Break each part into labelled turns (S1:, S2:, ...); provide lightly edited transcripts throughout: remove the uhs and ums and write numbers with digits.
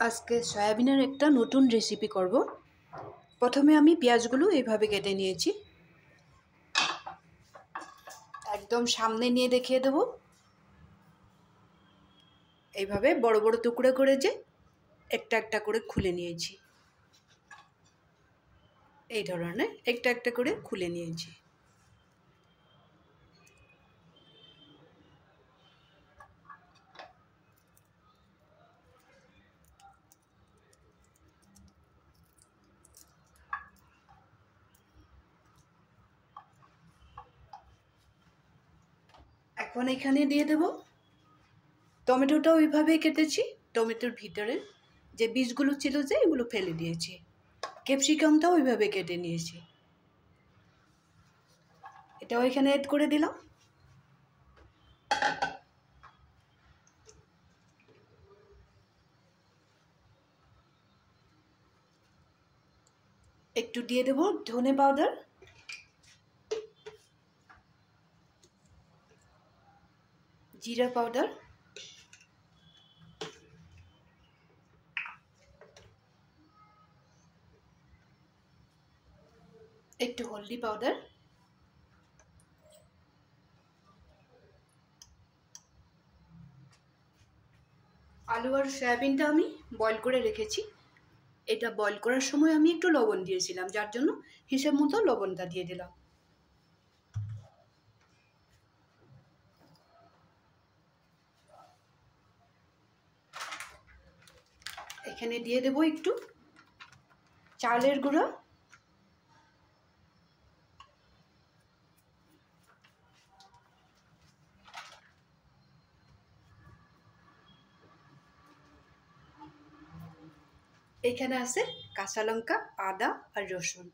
S1: আজকে সয়াবিনের একটা নতুন রেসিপি করব। প্রথমে আমি পেঁয়াজগুলো এইভাবে কেটে নিয়েছি, একদম সামনে নিয়ে দেখিয়ে দেব। এইভাবে বড় বড় টুকরো করে যে একটা একটা করে খুলে নিয়েছি, এই ধরনের একটা একটা করে খুলে নিয়েছি। এখন এখানে দিয়ে দেব টমেটোটাও ওইভাবেই কেটেছি। টমেটোর ভিতরে যে বীজগুলো ছিল যে এগুলো ফেলে দিয়েছি। ক্যাপসিকামটাও ওইভাবে কেটে নিয়েছি, এটাও এখানে অ্যাড করে দিলাম। একটু দিয়ে দেব ধনে পাউডার, জিরা পাউডার, একটু হলদি পাউডার, আলু আর সয়াবিনটা আমি বয়েল করে রেখেছি। এটা বয়েল করার সময় আমি একটু লবণ দিয়েছিলাম, যার জন্য হিসেব মতো লবণটা দিয়ে দিলাম। এখানে দিয়ে দেব একটু চালের গুঁড়ো, এখানে আছে কাঁচা লঙ্কা, আদা আর রসুন।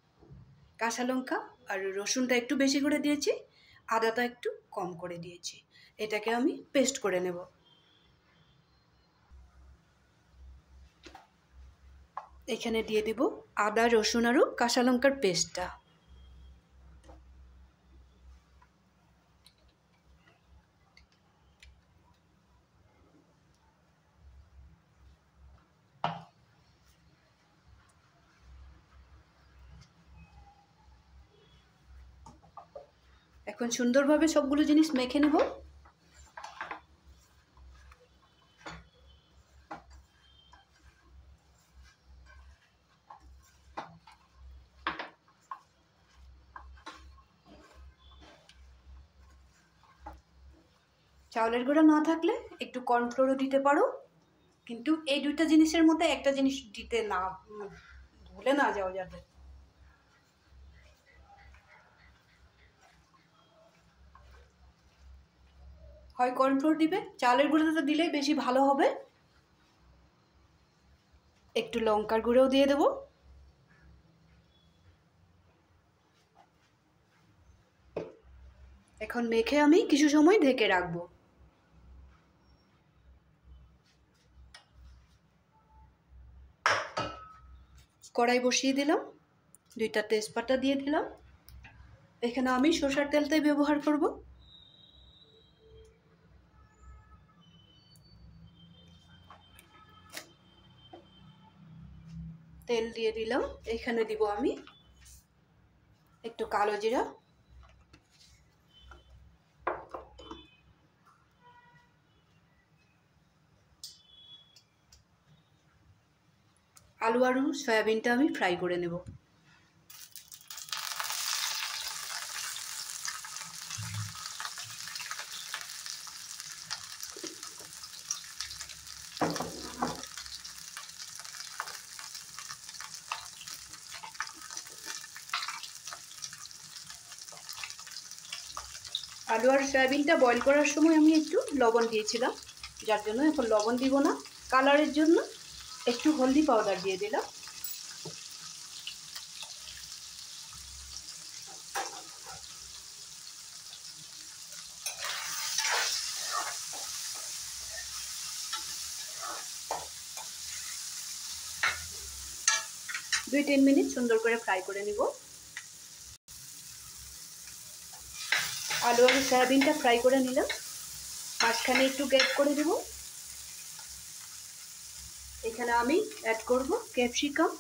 S1: কাঁচা লঙ্কা আর রসুনটা একটু বেশি করে দিয়েছি, আদাটা একটু কম করে দিয়েছি। এটাকে আমি পেস্ট করে নেব। এখানে দিয়ে দেব আদা রসুন আরও কাঁচা লঙ্কার পেস্টটা। এখন সুন্দরভাবে সবগুলো জিনিস মেখে নেব। চাউলের গুঁড়া না থাকলে একটু কর্নফ্লোরও দিতে পারো, কিন্তু এই দুইটা জিনিসের মধ্যে একটা জিনিস দিতে না ভুলে না যাওয়া যাবে। হয় কর্নফ্লোর দিবে, চালের গুঁড়োটা দিলেই বেশি ভালো হবে। একটু লঙ্কার গুঁড়োও দিয়ে দেব। এখন মেখে আমি কিছু সময় ঢেকে রাখবো। কড়াই বসিয়ে দিলাম, দুইটা তেজপাতা দিয়ে দিলাম। এখানে আমি সরষের তেলটাই ব্যবহার করব। তেল দিয়ে দিলাম, এখানে দিব আমি একটু কালো জিরা, আলু আর সয়াবিনটা আমি ফ্রাই করে নেব। আলু আর সয়াবিনটা বয়েল করার সময় আমি একটু লবণ দিয়েছিলাম, যার জন্য এখন লবণ দিব না। কালারের জন্য একটু হলদি পাউডার দিয়ে দিলাম। দুই 3 মিনিট সুন্দর করে ফ্রাই করে নিব। আলু আর সয়াবিনটা ফ্রাই করে নিলাম, মাঝখানে একটু গ্যাপ করে দেব। এখানে আমি অ্যাড করব ক্যাপসিকাম,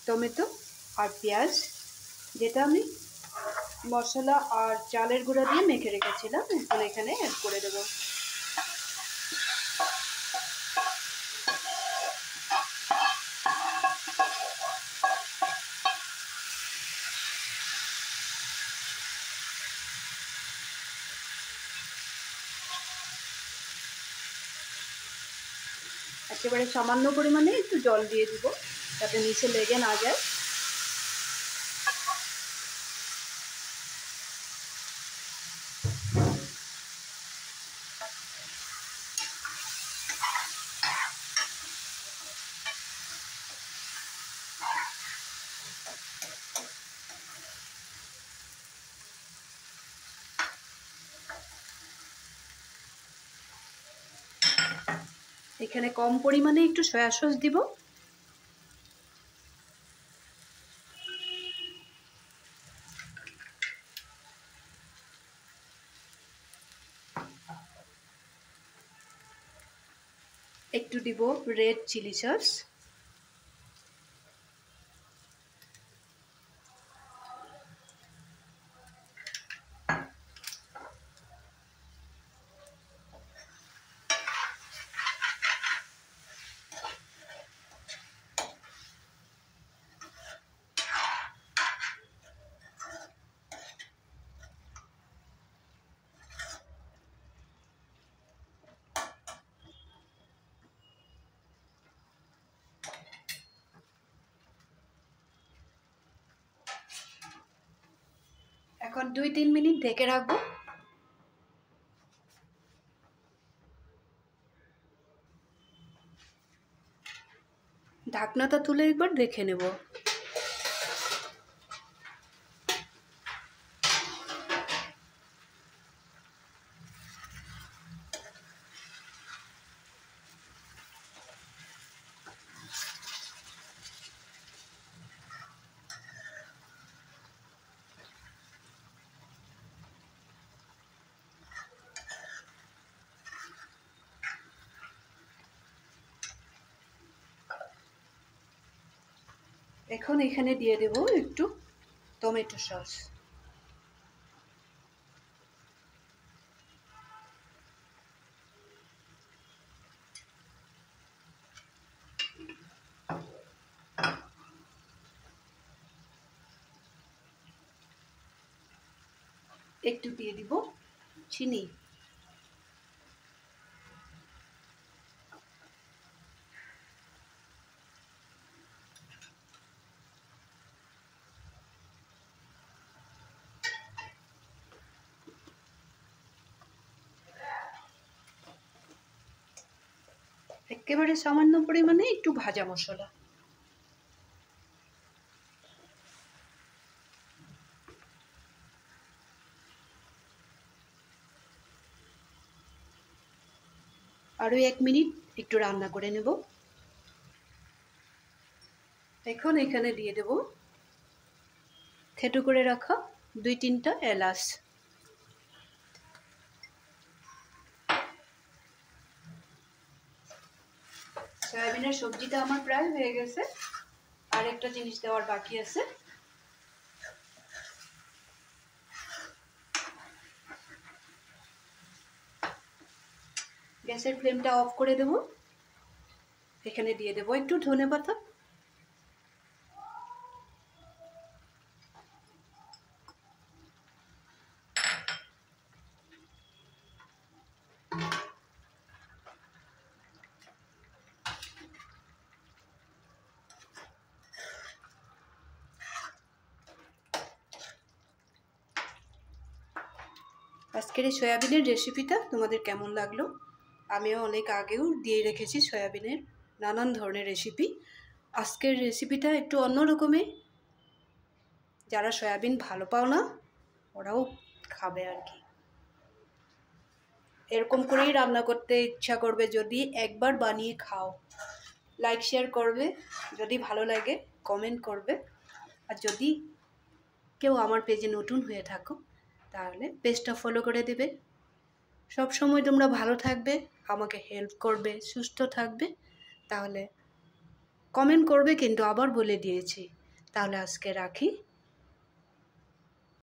S1: টমেটো আর পেঁয়াজ, যেটা আমি মশলা আর চালের গুঁড়া দিয়ে মেখে রেখেছিলাম। এখন এখানে অ্যাড করে দেবো। একেবারে সামান্য পরিমাণে একটু জল দিয়ে দিব যাতে নিচে লেগে না যায়। এখানে কম পরিমাণে একটু সয়া সস দিব। একটু দিব রেড চিলি সস। এখন 2-3 মিনিট ঢেকে রাখবো। ঢাকনাটা তুলে একবার দেখে নেব। এখন এখানে দিয়ে দেব একটু টমেটো সস। একটু দিয়ে দিব চিনি। একেবারে সামান্য পরিমাণে একটু ভাজা মশলা। আরো 1 মিনিট একটু রান্না করে নেব। এখন এখানে দিয়ে দেব থেঁতো করে রাখা 2-3টা এলাচ। সয়াবিনের সবজিটা আমার প্রায় হয়ে গেছে, আর একটা জিনিস দেওয়ার বাকি আছে। গ্যাসের ফ্লেমটা অফ করে দেব। এখানে দিয়ে দেব একটু ধনেপাতা। আজকের এই সয়াবিনের রেসিপিটা তোমাদের কেমন লাগলো? আমিও অনেক আগেও দিয়ে রেখেছি সয়াবিনের নানান ধরনের রেসিপি। আজকের রেসিপিটা একটু অন্য রকমের। যারা সয়াবিন ভালো পাও না ওরাও খাবে আর কি। এরকম করেই রান্না করতে ইচ্ছা করবে যদি একবার বানিয়ে খাও। লাইক শেয়ার করবে, যদি ভালো লাগে কমেন্ট করবে। আর যদি কেউ আমার পেজে নতুন হয়ে থাকো তাহলে পেজটা ফলো করে দেবে। সব সময় তোমরা ভালো থাকবে, আমাকে হেল্প করবে, সুস্থ থাকবে। তাহলে কমেন্ট করবে কিন্তু, আবার বলে দিয়েছি। তাহলে আজকে রাখি।